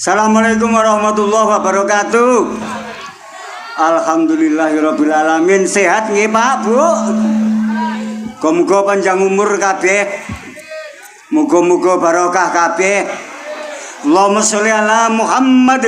Assalamualaikum warahmatullahi wabarakatuh. Alhamdulillahirabbil alamin. Sehat nggih Pak, Bu? Muga-muga panjang umur kabeh. Muga-muga barokah kabeh. Allahumma sholli ala Muhammad.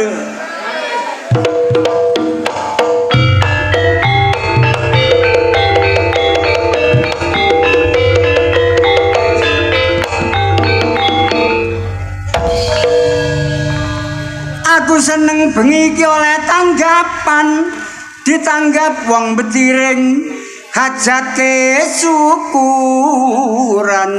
Aku seneng bengi iki oleh tanggapan, ditanggap wong betiring hajate syukuran.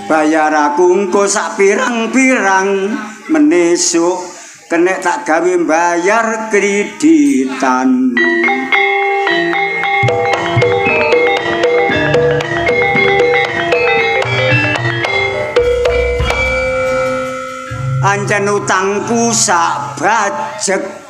Bayar aku engko sak pirang-pirang, menesuk kenek tak gawe bayar kreditan. Ancen utangku sak bajek.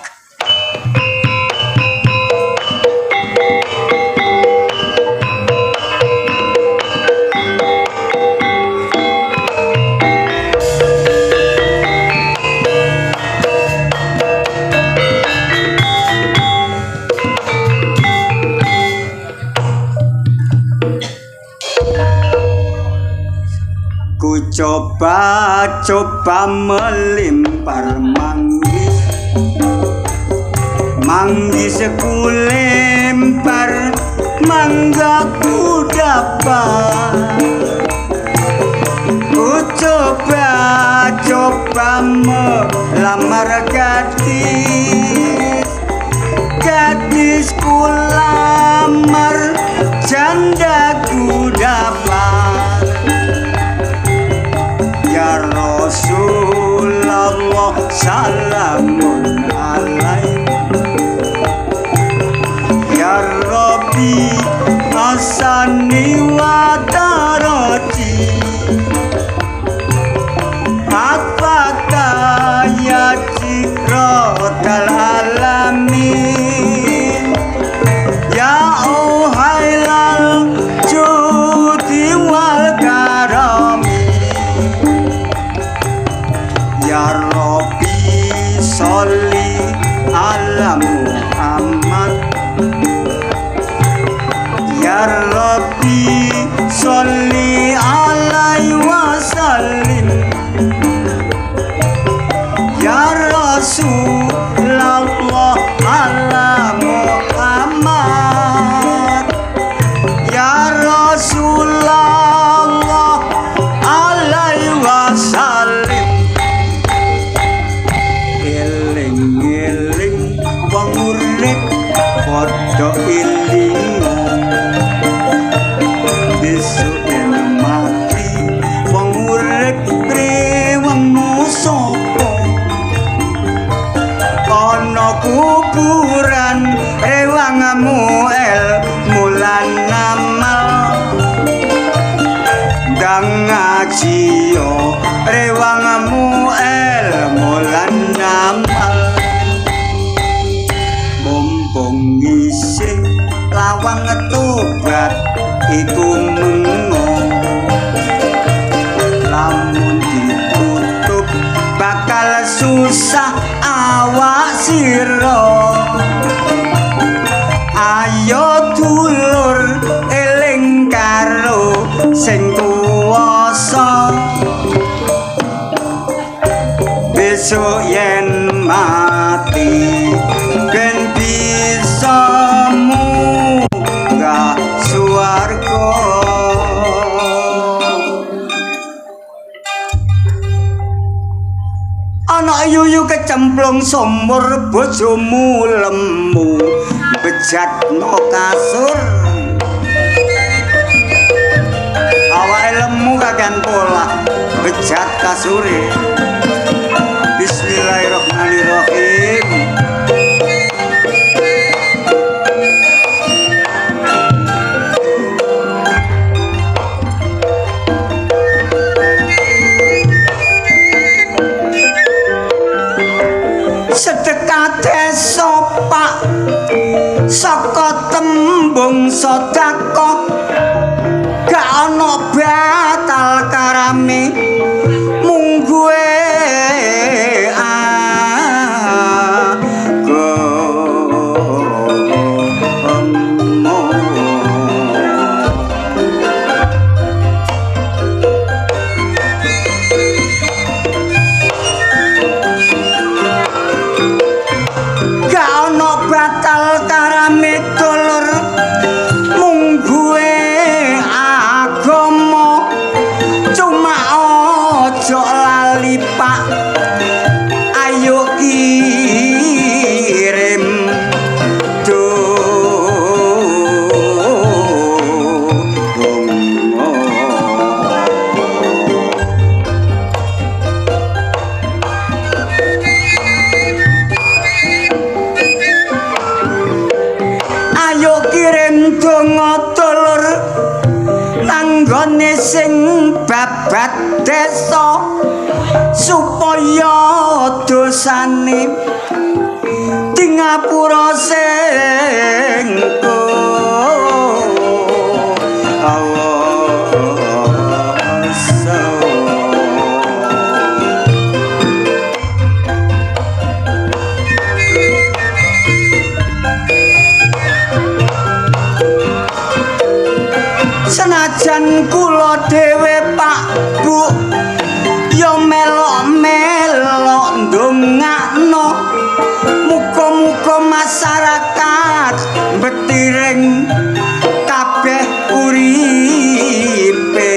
Ku coba melimpar manggis ku lempar mangga ku dapat. Ku coba melamar gadis ku lamar janda ku dapat. Ya Rasulullah salamun alaikum. Ya Rabbi hasani wa darati. Apata ya jikratal alamin. Ya uhailal judi wal karami. Ya Rabbi sholli ala Muhammad. Ya Rabbi sholli alaihi wasallim. Ya Rasulullah ala Muhammad. Ya Rasulullah alaihi wasallim. Eling-eling wong urip padha ilingo, besok yen mati wong urip rewengmu sapa. Ana kuburan rewangmu ilmu lan amal, ndang ngaji yo rewangmu ilmu lan amal. Mumpung isih lawang tobat iku mengo, lamun ditutup bakal susah awak sira. Ayo dulur eling karo sing kuwasa, besok yen mati ben bisa munggah swarga. Anak yuyu kecemplung sumur, bojomu lemu bejatno kasur. Awake lemu kakean pola bejat kasure. Bismillahirrahmanirrahim. Sedekah desa Pak saka tembung sedekah gak ana gawe sing babat desa supaya dosane di ngapura sing senajan kula dhewe Pak Bu ya melok-melok ndongakno muga-muga masyarakat betiring kabeh uripe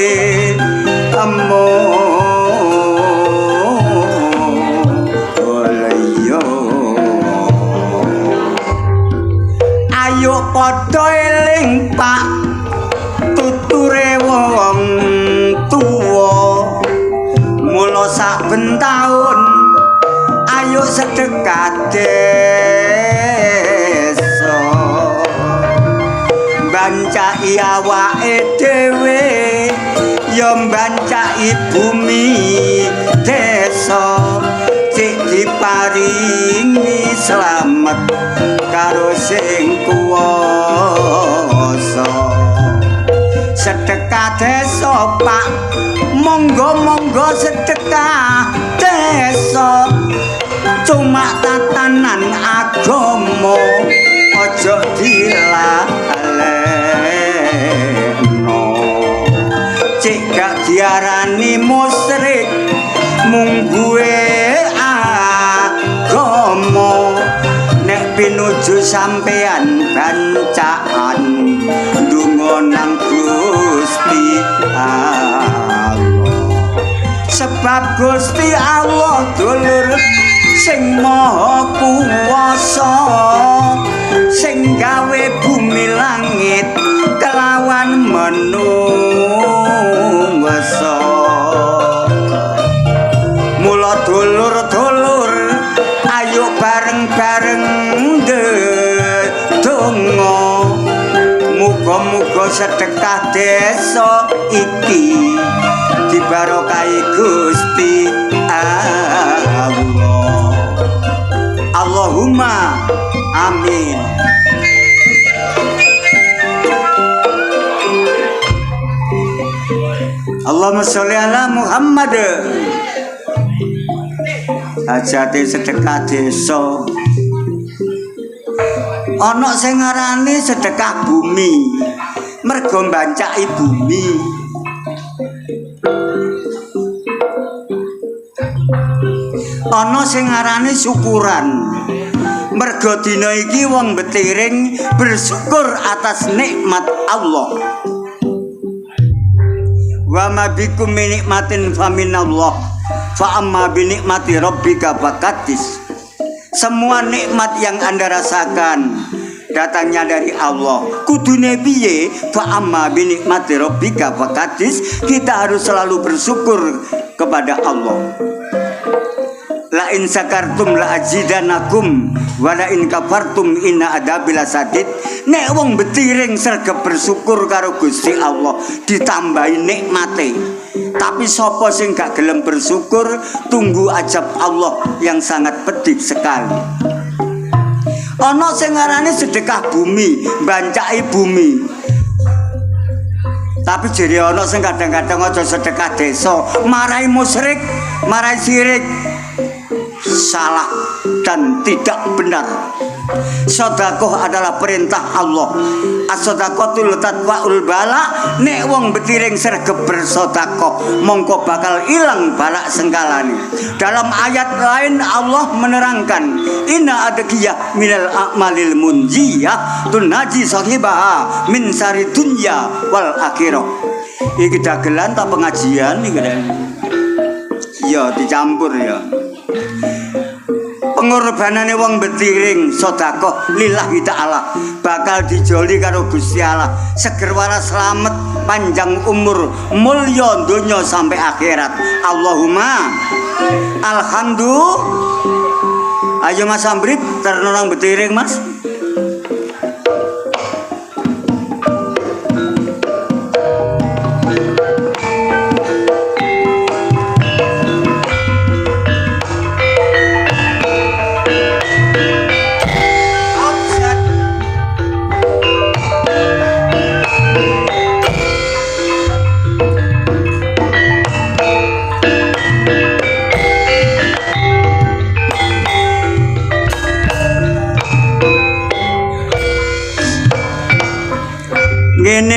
ayo padha eling Pak tuture wong tuwa mula saben taun ayo sedekah desa bancai awake dhewe ya bancai bumi desa cek diparingi slamet karo sing kuwasa sedekah desa Pak monggo sedekah desa cuma tatanan agama ojo dilalekno cek gak diarani musyrik mung duwe agama nek pinuju sampean bancaan ndonga nang Gusti Allah sebab Gusti Allah dulur sing maha kuwasa sing gawe bumi langit kelawan manungsa mula dulur-dulur ayo bareng-bareng ndedonga muga-muga sedekah desa iki dibarokahi Gusti Allah. Allahumma amin. Allahumma sholli ala Muhammad. Ajate sedekah desa ana sing ngarani sedekah bumi mergo mbancaki bumi ana sing ngarani syukuran mergo dina iki wong betiring bersyukur atas nikmat Allah wa ma bikum min nikmatin faminallah fa amma bi nikmati rabbika faqaddis. Semua nikmat yang Anda rasakan datangnya dari Allah. Kudune piye? Fa amma bi nikmati rabbika faqaddis. Kita harus selalu bersyukur kepada Allah. La in sakartum la azidanakum wa la in kafartum inna adabi lasadid. Nek wong betiring sregep bersyukur karo Gusti Allah ditambahi nikmate. Tapi sapa sing gak gelem bersyukur tunggu ajab Allah yang sangat pedih sekali. Ana sing ngarani sedekah bumi, mbancaki bumi. Tapi jere ana sing kadang-kadang aja sedekah desa, marahi musyrik, marahi syirik. Salah dan tidak benar. Sedekah adalah perintah Allah. As-sadaqatul tatwa'ul bala. Nek wong betiring sregep bersedekah mongko bakal ilang balak sengkalane. Dalam ayat lain Allah menerangkan, inna adqiyah minal a'malil munjiyah tunaji sahibaha min sari dunya wal akhirah. Iki dagelan ta pengajian iki. Ya dicampur ya. Pengorbanane wong betiring sedekah lillahi ta'ala bakal dijoli karo Gusti Allah, seger waras slamet, panjang umur, mulya donya sampai akhirat. Allahumma alhamdulillah. Ayo Mas Amrit terno nang betiring Mas.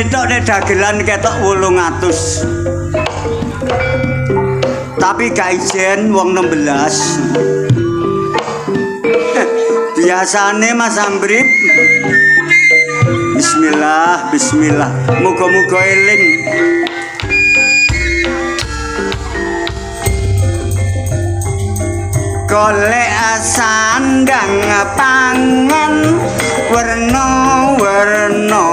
tok nek dagelan ketok 800. Tapi gak ijen wong 16. Biasane Mas Ambrip. Bismillah, bismillah. Muga-muga eling. Golek sandang pangan werna-werna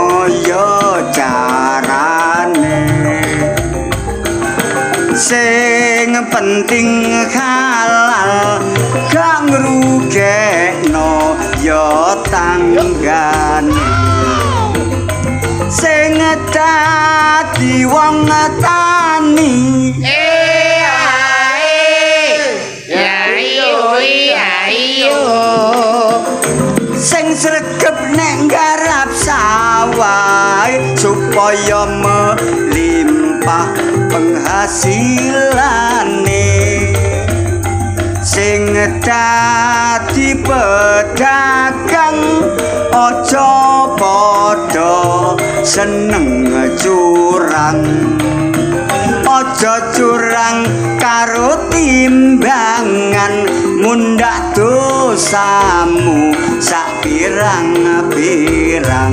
ya carane sing penting halal gak ngrugekno ya tanggane sing dadi wong tani sing sregep nek garap sawah supaya melimpah penghasilane sing dadi pedagang aja padha seneng curang aja curang karo timbangan mundhak dosamu sak pirang-pirang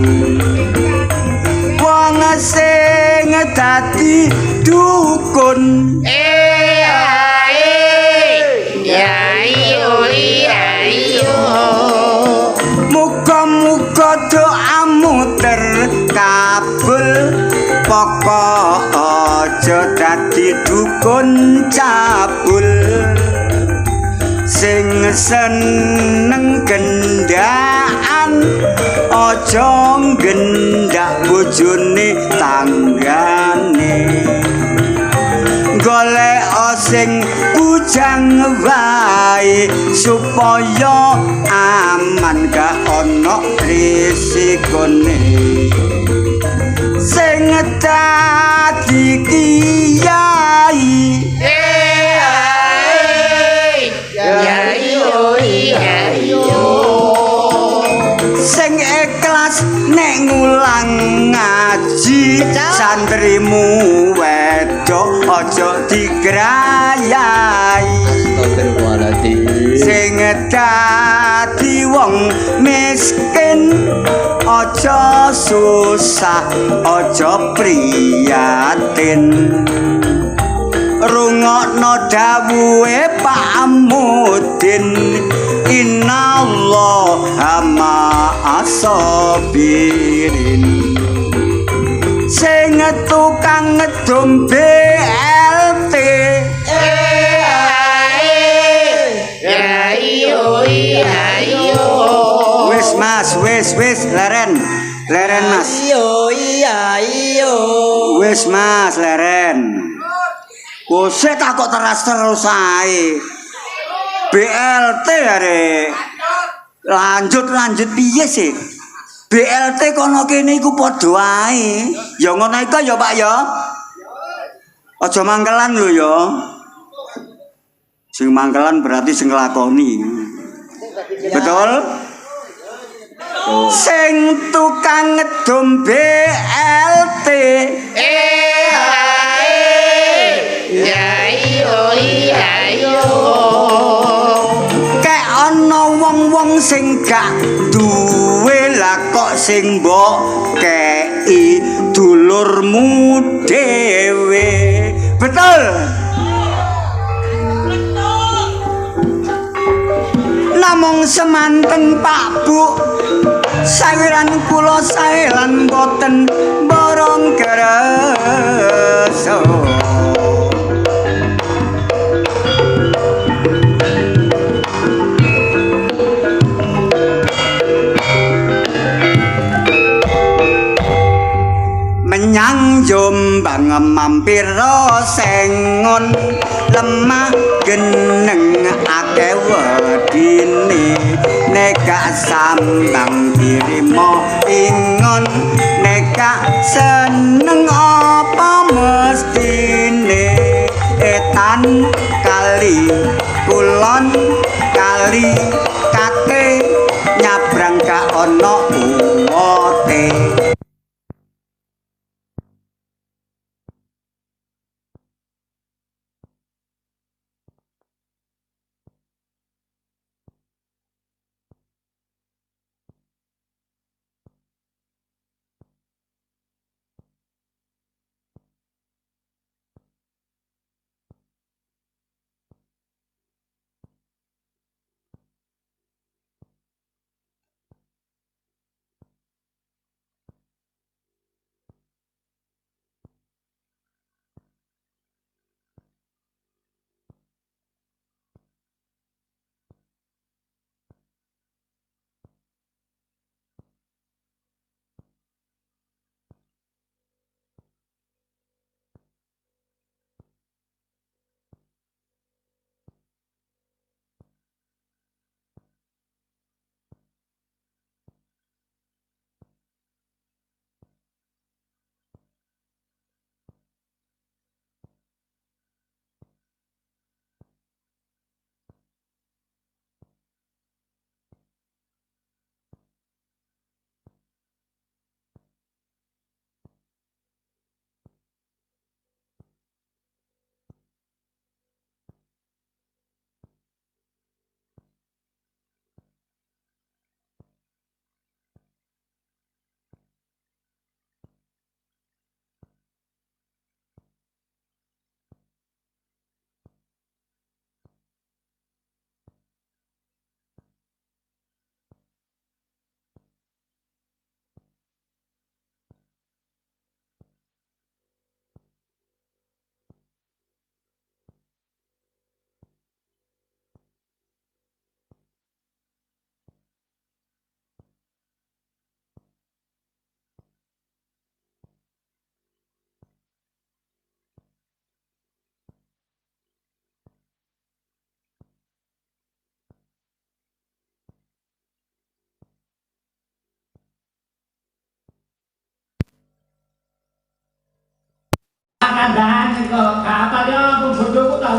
wong sing dadi dukun muga-muga doamu terkabul pokok aja dadi dukun cabul sing seneng gendaan aja gendak bojone tanggane golek sing bujang wae supaya aman gak ono risikone sing dadi kiai sing ikhlas nek ngulang ngaji santrimu wedok aja digrayai sing dadi wong miskin aja susah aja priyatin rungokno dawuhe Pak Amudin innallaha ma'as-sabirin sing tukang ngedum BLT wis Mas wis leren Mas wis Mas leren Kose takut terus ae. BLT are. Lanjut piye sih? BLT kono kene iku padha ae. Ya ngono iku ya Pak ya. Aja mangkelan lho ya. Sing mangkelan berarti sing nglakoni. Betul? Sing tukang ngedum BLT kayak ana wong-wong sing gak duwe lah kok sing mbok kei dulurmu dhewe. Betul? Namung semanten Pak Bu sawiran kula sae lan boten borong kerasa menyang Jombang mampir sengon lemah geneng akeh wedine nek sambang kirimo ingon nek seneng apa mestine etan kali kulon kali kate nyabrang ka ono uwote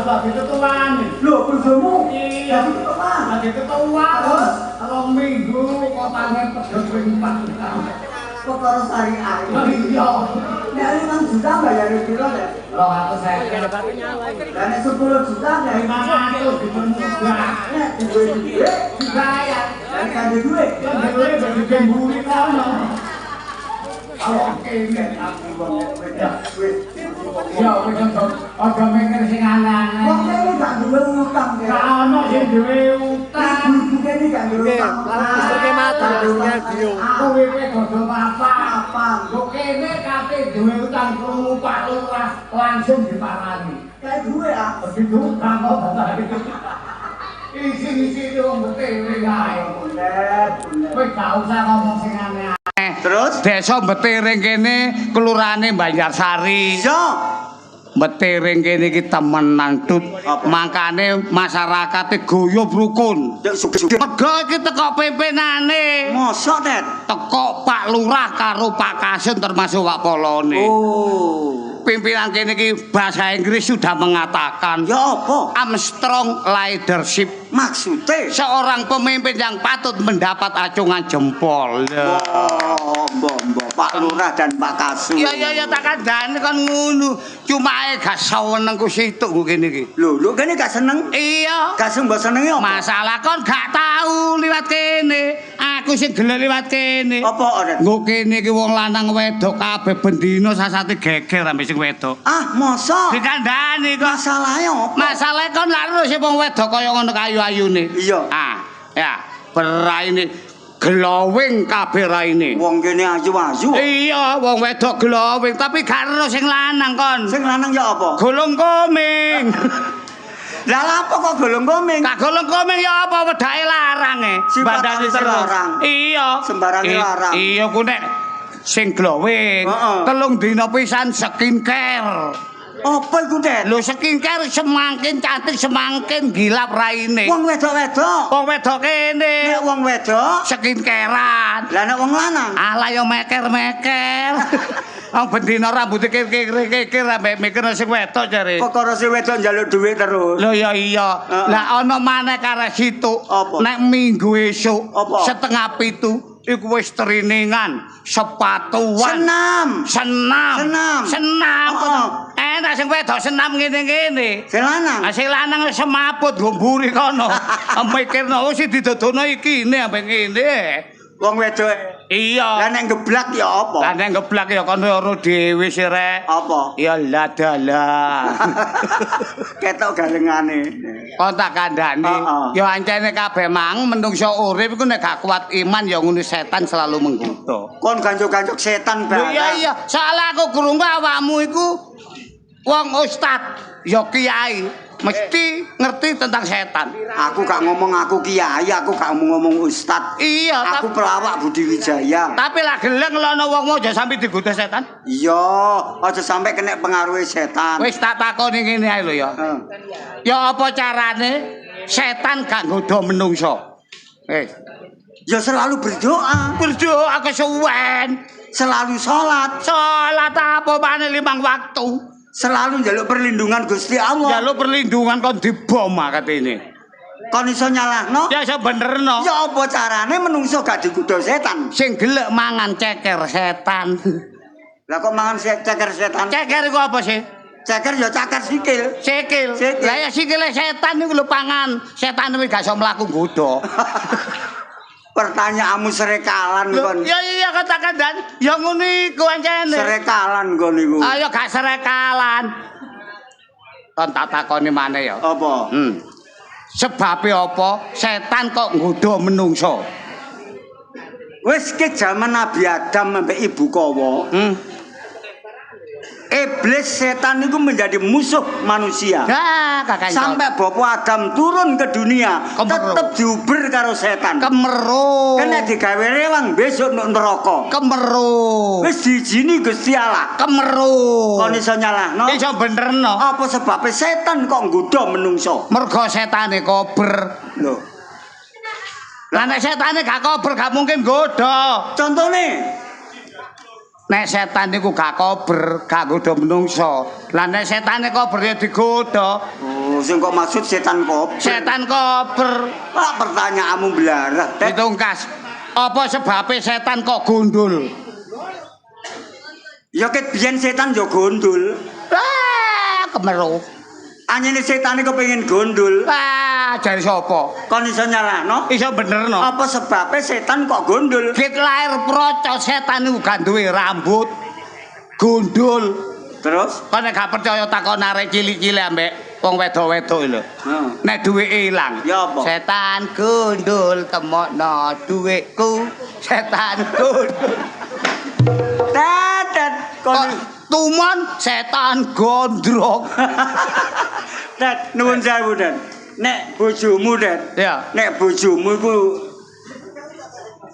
lagi ketuaan. Lho, bojomu. Iya. Lagi ketuaan. 2 minggu kok tangan pedes ping 4. Perkara syariah. Iya. Nek 5 juta bayar piro, Dek? 250. Dan 10 juta dari 500 dipenunggah. nek duwe Dibayar. dari kandhe duwe. Kan dhewe dadi gemburi kono. Kalau kene aku ya wis. Ya wis aja mikir sing aneh-aneh. Wong kene gak duwe utang, Dek. Gak ono sing duwe utang. Ibu kene gak duwe utang. Langsung mati dunia bio. Aku wewe godo apa? Kok kene kate duwe utang krungu Pak Lurah langsung diparani. Kayak duwe ah. Begitu utang kok bapak. Isi-isi wong betewe kae. Kowe gak usah ngomong sing aneh. Terus Desa Betiring kene kelurahane Banjarsari. yo Betiring kene iki temenan tut. Mangkane masyarakate guyub rukun. Dek sugih. Mergo iki teko pimpinane. Mosok, Dek. Teko Pak Lurah karo Pak Kasun termasuk Pak Polone. Oh. Pimpinan kene iki bahasa Inggris sudah mengatakan Ya apa? Armstrong leadership. Maksudnya Seorang pemimpin yang patut mendapat acungan jempol. mbok Pak Lurah dan Pak Kasu. Ya tak kandhane kon ngono. Cuma ae gak seneng ku situk kene iki. Lho kene gak seneng? Iya. Gak seneng mbok senengi apa? Masalah kon gak tahu liwat kene. Aku sing gelem liwat kene. Apa ora? Nggo kene iki wong lanang wedok kabeh bendina sasate geger ambek sing wedok. Ah, mosok. Dikandhani kok. Masalahnya apa? Masalah kon lak terus sing wong wedok kaya ngono ayu-ayune. Iya. Ah, ya, beraine glowing kabeh raine. Wong kene ayu-ayu. Iya, wong wedok glowing tapi gak ero sing lanang kon. Sing lanang ya apa? Golong koming. Lah apa kok golong koming? Kak golong koming ya apa wedake larang e. Sifat Bandane larang. Iya. Sembarange larang. Iya ku nek sing glowing. Heeh. 3 dina pisan skincare. Apa iku, Dek? Lho skincare semakin cantik semakin gilap raine. Wong wedok-wedok. Wong wedok kene. Nek wong wedok, Skincarean. lah nek wong lanang. Alah yo meker-meker. Wong bendina rambute kikir-kikir ambek mikir sing wedok jare. Perkara sing wedok njaluk dhuwit terus. Lho ya iya. Lah ana maneh karek situ. Apa? Nek minggu esuk Apa? 6:30 iku wis triningan, sepatuan. Senam. Oh. Enak sing wedok senam ngene-ngene. Sing lanang. Sing lanang semaput gomburi kono. Mikirno sing didodono iki ne ambek ngene. Wong wedok. Iya. Lah nek geblak ya apa? Lah nek geblak ya kono ora dhewe sih rek. Apa? Ya ladalah. Ketok galengane. Kon tak kandhani. Ya ancene kabeh mang menungso urip iku nek gak kuat iman ya ngono setan selalu menggoda. Kon ganjuk-ganjuk setan Lho barang. iya. Soale aku krungu awakmu iku wong ustad, ya kiai, mesti ngerti tentang setan. Aku gak ngomong aku kiai, aku gak ngomong ustad. Iya, Aku pelawak Budi Wijaya. tapi lah geleng ngelono wong aja sampe digoda setan. Iya, aja sampai kena pengaruh setan. Wis tak takoni ngene ae lho ya. Ya apa carane setan gak nggoda menungso? Ya selalu berdoa, Berdoa kesuwen, selalu sholat, salat apa maneh 5 waktu. selalu njaluk perlindungan Gusti Allah. Jaluk perlindungan kon dibom katene. Kon iso nyalahno? Ya iso benerno. Ya apa carane menungso gak digodha setan? Sing gelek mangan ceker setan. Lah kok mangan ceker setan? Ceker iku apa sih? Ceker ya cakar sikil. Sikil. Sikil. Lah ya sikile setan niku lho pangan. Setan wis gak iso mlaku nggodha. Pertanyaanmu serekalan kon. Ya iya katakan dan ya ngono iku ancene. Serekalan kon niku. Ayo gak serekalan. Kon tak takoni maneh ya. Apa? Sebabe apa setan kok nggodha menungso? Wis ke zaman Nabi Adam sampai Ibu Kawa. Iblis setan itu menjadi musuh manusia. Nah, kakak Sampai Bapak Adam turun ke dunia, tetap diuber karo setan. Kemeru. Kena digawe rewang besok nuk neraka. Kemeru. Wis diijini Gusti Allah. Kemeru. Kon iso nyalahno? Iso benerno. Apa sebabnya setan kok nggodha menungso? Mergo setane kober. Lho. Lah nek setane gak kober gak mungkin nggodha. Contone nek setan niku gak kober, gak nggodha menungso. Lah nek setane kober ya digodha. Oh, sing kok maksud setan kober. Setan kober. Kok pertanyaanmu belarak, Tet? Ditungkas. Apa sebabe setan kok gundul? Ya ket biyen setan yo gondul. Kemeru. Anyene setane kepengin gondul. Jare sapa? Kon iso nyalahno? Iso benerno. Apa sebabnya setan kok gondul? Git lair proco setan niku gak duwe rambut. Gundul. Terus? Kon nek gak percaya takon arek cilik-cilik ambek wong wedok-wedok lho. Heeh. Nek duwike ilang. Ya apa? Setan gundul temokno duwitku. Setan gundul. Tet, kon Tumon setan gondrong. Tet, nuwun sewu, Tet. Nek bojomu, Tet. Ya. Nek bojomu iku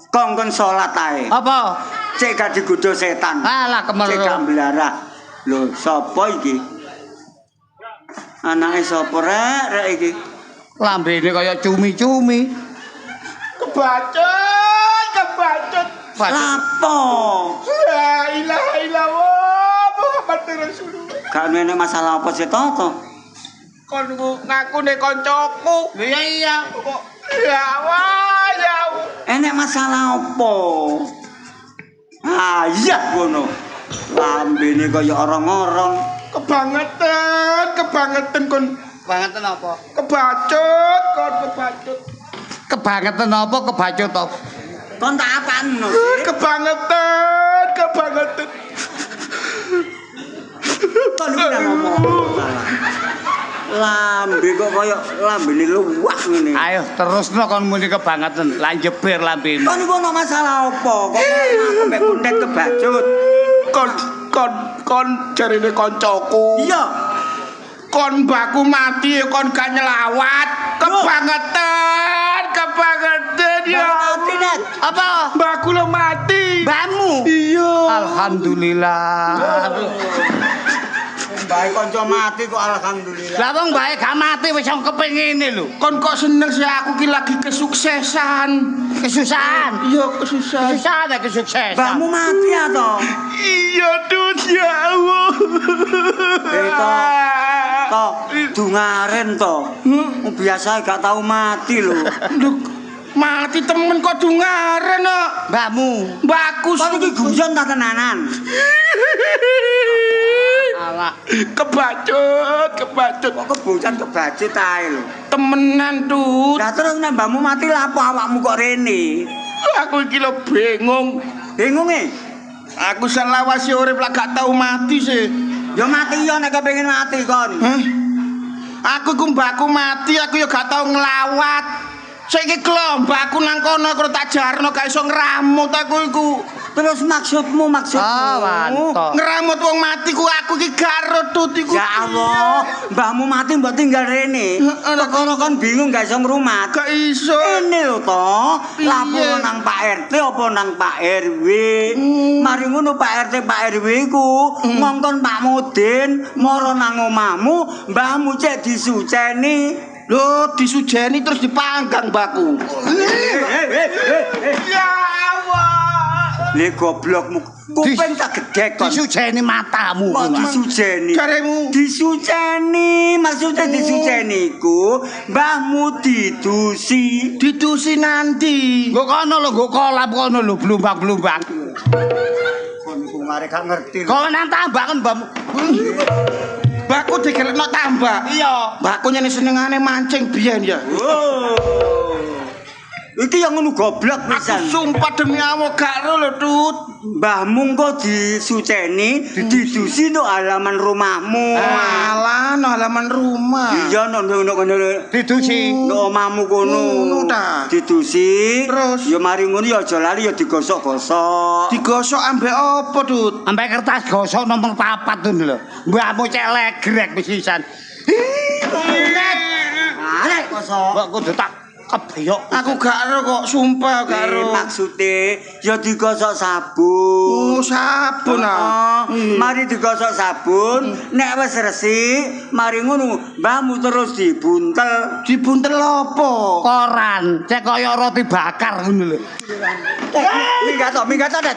kongkon salat ae. Apa? Cek gak digodha setan. Alah Cek gak kemeru. mblarah. Lho, sapa iki? Anake sapa rek iki? Lambene kaya cumi-cumi. Kebacut. Lapo? La ilaha illallah Muhammad Rasulullah. Gak enek masalah apa sih to? Kon ngaku nek kancaku. Iya. Kok ya wah ya. Enek masalah apa? Ah, iya ngono. Lambene kaya orang-orang. Kebangetan kon. Kebangetan apa? Kebacut, kon kebacut. Kebangetan apa kebacut to? Kon tak apano sih? Kebangetan. Kon iki nang ngomong. Lambe kok kaya lambene luwak ngene. Ayo terusno kon muni kebangetan, lan jebir lambene. Kon iku ono masalah apa? Kok aku mbek kundet kebacut. Kon jarine kancaku. Iya. Kon baku mati kon gak nyelawat. Kebangetan ya. Mati, Nek. Apa? Mbakku lo mati. Mbakmu? Iya. Alhamdulillah. Bae kanca mati kok alhamdulillah. Lah wong bae gak mati wis wong kepengine lho. Kon kok seneng sih aku ki lagi kesuksesan. Kesusahan. Iya kesuksesan. Kesusahan ya kesuksesan. Mbahmu mati ya toh? Iya dunia Allah. Toh, dungaren toh. Biasa gak tahu mati lho. Loh, mati temen kok dungaren kok. Mbakmu. Mbakku Kon iki guyon ta tenanan? Alah. kebacut. Kok kebocan kebacut ae lho. Temenan tut. Lah terus nek mbahmu mati lah apa awakmu kok rene? Aku iki lho bingung. Bingunge? Aku selawase urip lah gak tau mati sih. Ya mati ya nek kepengin mati kon. Hah? Aku ku mbakku mati, aku ya gak tau nglawat. Saiki klombakku nang kono karo tak jarno gak iso ngramut aku iku. Terus maksudmu? Wanto. Ngramut wong mati ku aku iki garo tut iku. Ya Allah, mbahmu mati mbok tinggal rene. Perkara kon bingung gak iso ngrumat. Gak iso. Ini lho toh, lapor nang Pak RT apa nang Pak RW. Mari ngono Pak RT Pak RW ku ngongkon Pak Mudin mara nang omahmu, mbahmu cek disuceni. Lho disujeni terus dipanggang mbakku. Ya Allah. Le goblokmu, kuping tak gedhek kon. Disujeni matamu. Kok disujeni? Jaremu. Disujeni, maksudnya disujeni ku mbahmu didusi. Didusi nanti. Nggo kono lho, nggo kolam kono lho, blumbang-blumbang. Kon iku mare gak ngerti. Kok nang tambak kan mbakmu. Mbakku digelekno tambak. Iya. Mbakku nyene senengane mancing biyen ya. Oh. Iki yang ngono goblok Aku pisan. sumpah demi Allah gak ro lho tut. Mbahmu kok disuceni, didusi no halaman rumahmu. Alah no halaman rumah. Iya no kono. Didusi. No omahmu kono. Ngono ta. Didusi. Terus? Ya mari ngono ya aja lali ya digosok-gosok. Digosok ambek apa tut? Sampai kertas gosok nomor 4 tuh lho. Mbakmu cek legrek pisan. Arek gosok. Mbak kudu tak kebeyok. Aku gak ro kok sumpah gak ro. Maksude ya digosok sabun. Oh sabun ah. Mari digosok sabun, nek wis resik, mari ngono mbahmu terus dibuntel. Dibuntel apa? Koran, cek kaya roti bakar ngono lho. Minggat Det.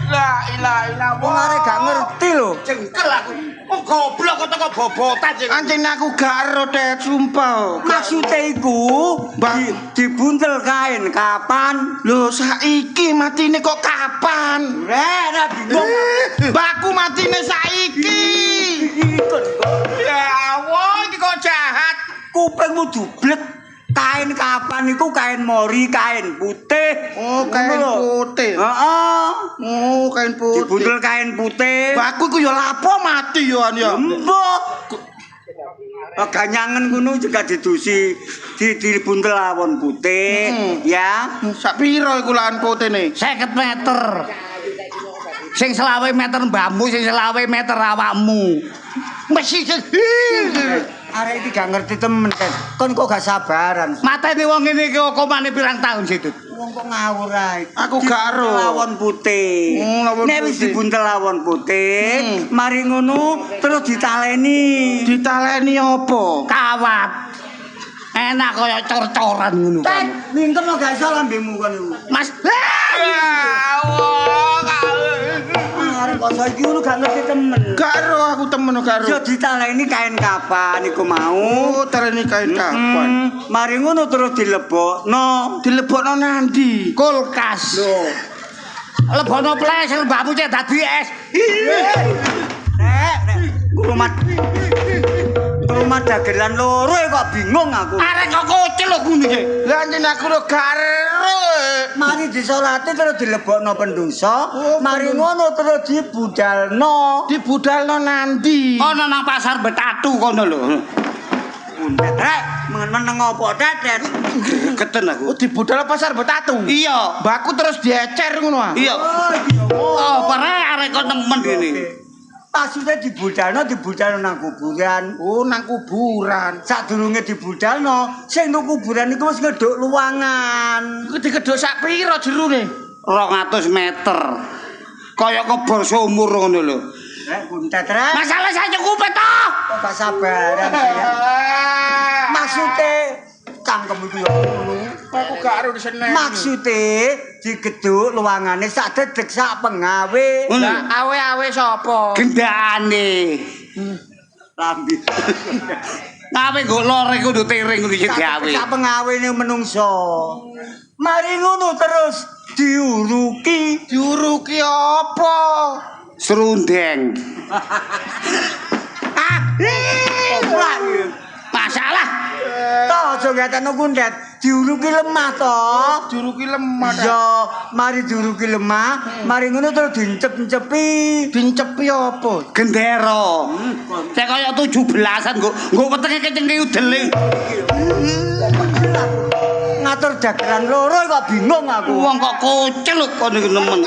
La ilaha illallah. Wong arek gak ngerti lho. Cengkel aku. Wong goblok kok teko bobotan sing. Anjene aku gak ero Det, sumpah. Maksude iku dibuntel kain kapan? Lho saiki matine kok kapan? Ora bingung. Mbakku matine saiki. Ya Allah, iki kok jahat. Kupingmu dublek. Kain kapan iku kain mori, kain putih. Oh, kain putih. Heeh. Oh, kain putih. Dibuntel kain putih. Mbakku iku ya lapo mati yo an ya. Mbok. Ganyangan kuno juga didusi dibuntel lawon putih, ya. Sak pira iku lahan putihne? 50 meter. Sing 20 meter mbahmu, sing 20 meter awakmu. Mesti Arek iki gak ngerti temen, Ken. Kon kok gak sabaran. mateni wong ngene iki okomane pirang tahun situ. Wong kok ngawur ae. Aku gak ero. Lawon putih. Lawon Nek wis putih. dibuntel lawon putih, mari ngono terus ditaleni. Ditaleni apa? Kawat. Enak kaya cor-coran ngono kan. Mingkem gak iso lambemu kon iku. Mas. Arek kok saiki ngono gak ngerti temen. Gak ero aku temen gak ero. Yo ditaleni kain kapan iku mau. Oh, terene kain kapan? Mari ngono terus dilebokno. Dilebokno nandi? Kulkas. Lho. Lebono ples mbahmu cek dadi es. Nek, rumah dagelan loro kok bingung aku. Arek kok kocel lho ngono iki. Lah anjen aku lho gak ero. Mari disolati terus dilebokno pendosa, mari ngono terus dibudalno. Dibudalno nandi? Ana nang pasar Betatu kono lho. Undet rek, meneng apa tetet? Geten aku. Oh, dibudal pasar Betatu. Iya. Mbakku terus diecer ngono ah. Iya. Oh, pare arek kok nemen kene. Pasune dibudalno nang kuburan. Oh, nang kuburan. Sadurunge dibudalno, sing nang kuburan iku wis ngeduk luwangan. Iku digedhok sak pira jerone? 200 meter. Kaya kebor sumur ngono lho. Rek buntet rek. Masalah saya cukup to. Kok gak sabaran ya. Maksude cangkem iku ya ngono. Aku gak ero diseneni. Maksude digedhuk luwangane sak dedek sak pengawe. Lah awe-awe sapa? Gendane. Lambi. Ngawe nggo lore kudu tiring kudu gawe. Sak pengawene menungso. Mari ngono terus diuruki. Diuruki apa? Serundeng. Masalah. Toh aja ngateno kundet, diuruki lemah toh. Diuruki lemah. Iya, mari diuruki lemah, mari ngono terus dincep-ncepi. Dincepi apa? Gendera. Cek kaya 17-an nggo wetenge kecengke udele. Ngatur dagelan loro kok bingung aku. Wong kok kocel lho kono iki nemen.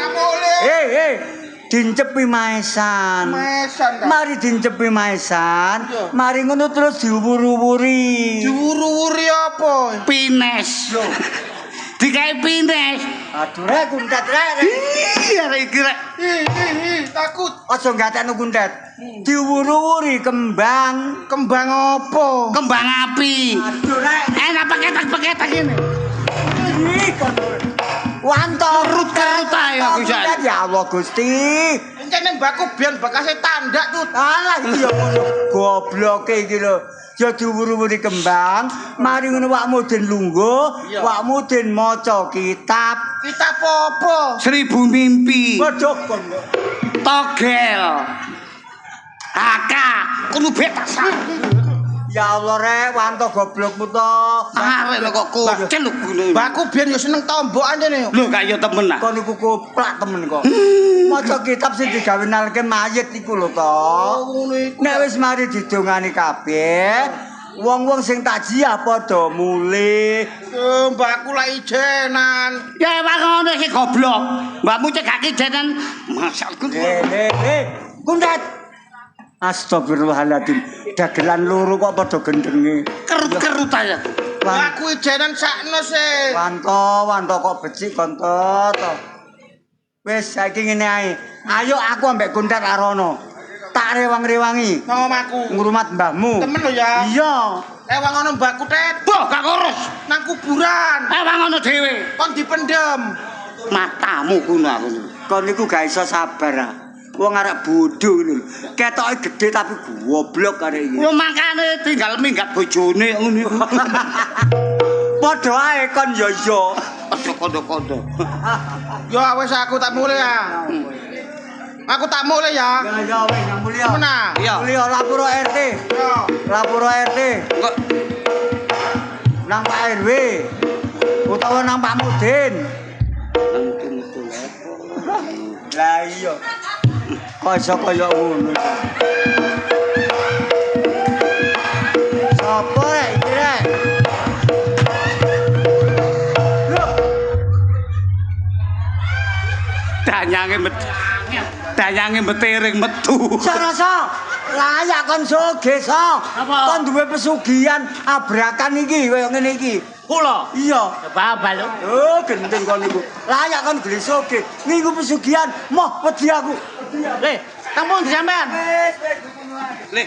Dincepi maesan. Mesan ta. Mari dincepi maesan, mari ngono terus diuwur-uwuri. Diwuru-wuri apa? Pines. Digawe pines. Aduh rek kundet rek. Iya iki rek. Takut. Aja ngateno kundet. Diuwur-uwuri kembang. Kembang apa? Kembang api. Aduh rek. Enak paketak-paketak ini. Wanto Kerut-kerut ae aku jan. Ya Allah Gusti. Encene mbakku biyen bekase tandak tut. Alah iki ya ngono. Gobloke iki lho. Ya diwuru-wuri kembang, mari ngono wakmu den lungguh, wakmu den maca kitab. Kitab apa? 1000 mimpi. Waduh kon. Togel. Aka, kudu betas. Ya Allah rek, wanto goblokmu to. Arek lho kok kocel lho kuwi. Mbakku biyen ya seneng tombok anjene. Lho kaya temen ah. Kon iku koplak temen kok. Maca kitab sing digawe nalke mayit iku lho to. Ngono iku. Nek wis mari didongani kabeh, wong-wong sing takjiah padha mulih. Mbakku lak ijenan. Ya emang ngono sih goblok. Mbakmu cekake janan masalku. Kundet. Astagfirullahaladzim. Dagelan loro kok padha gendenge. Kerut-kerut aja. Mbakku ijenan sakno sih. Wanto kok becik kon to. Wis saiki ngene ae. Ayo aku ambek Kundet arono. tak rewang-rewangi. Nang omahku. Ngrumat mbahmu. Temen lho ya. Iya. Ewang ngono mbakku tet. Boh, gak kurus. Nang kuburan. Ewang ngono dhewe. Kon dipendem. Matamu kuno aku. Kon niku gak iso sabar ah. Wong arek bodho lho. Ketoke gedhe tapi goblok arek iki. Yo makane tinggal minggat bojone ngono iku. Padha ae kon yo yo. Aja kondo-kondo. Yo wis aku tak mulai ya. Aku tak mulai ya. Ya wis nang mulya. Menah. Iya. Mulya lapor RT. Yo. Lapor RT. Kok Nang Pak RW. Utawa nang Pak Mudin. Lah iya. Kok iso kaya ngono. Sopo rek iki rek? dayange metiring metu. Sarasa layak kon sugih so. Apa? Kon duwe pesugihan abrakan iki kaya ngene iki. Kula. Iya. Babal lho. Oh, gendeng kon niku. Layak kon geli sugih. Niku pesugihan moh wedi aku. Le, kampung di sampean. Le.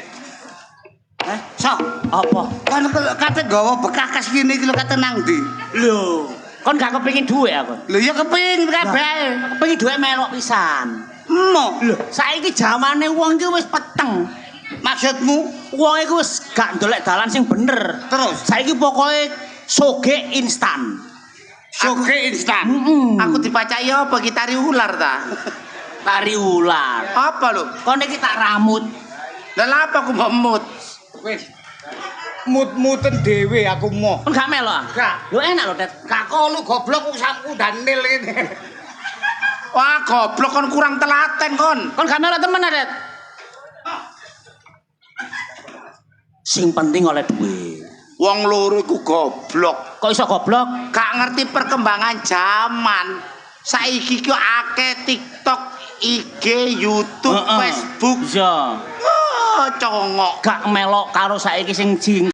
So, apa? Kan kate gawa bekakas kene iki lho kate nang ndi? Lho, kon gak kepengin dhuwit aku. Lho ya kepengin kabeh. Kepengin dhuwit melok pisan. Mo, lho, saiki zamane wong iki wis peteng. Maksudmu wong iku wis gak ndolek dalan sing bener. Terus saiki pokoke soge instan. Soge instan. Aku dipacai apa ki tari ular ta? Tari ular. Apa lho? Kon iki tak ramut. Lah apa aku mbok mut? Wis. Mut-muten dhewe aku moh. Kon gak melok? Gak. Lho enak lho, Det. Gak kolu goblok samku danil ini. Wah, goblok kon kurang telaten kon. Kon gak melok temen, Det. Sing penting oleh duit. Wong loro iku goblok. Kok iso goblok? Gak ngerti perkembangan zaman. Saiki ki akeh TikTok, IG, YouTube, Facebook. Iya. Wah, congok. Gak melok karo saiki sing jing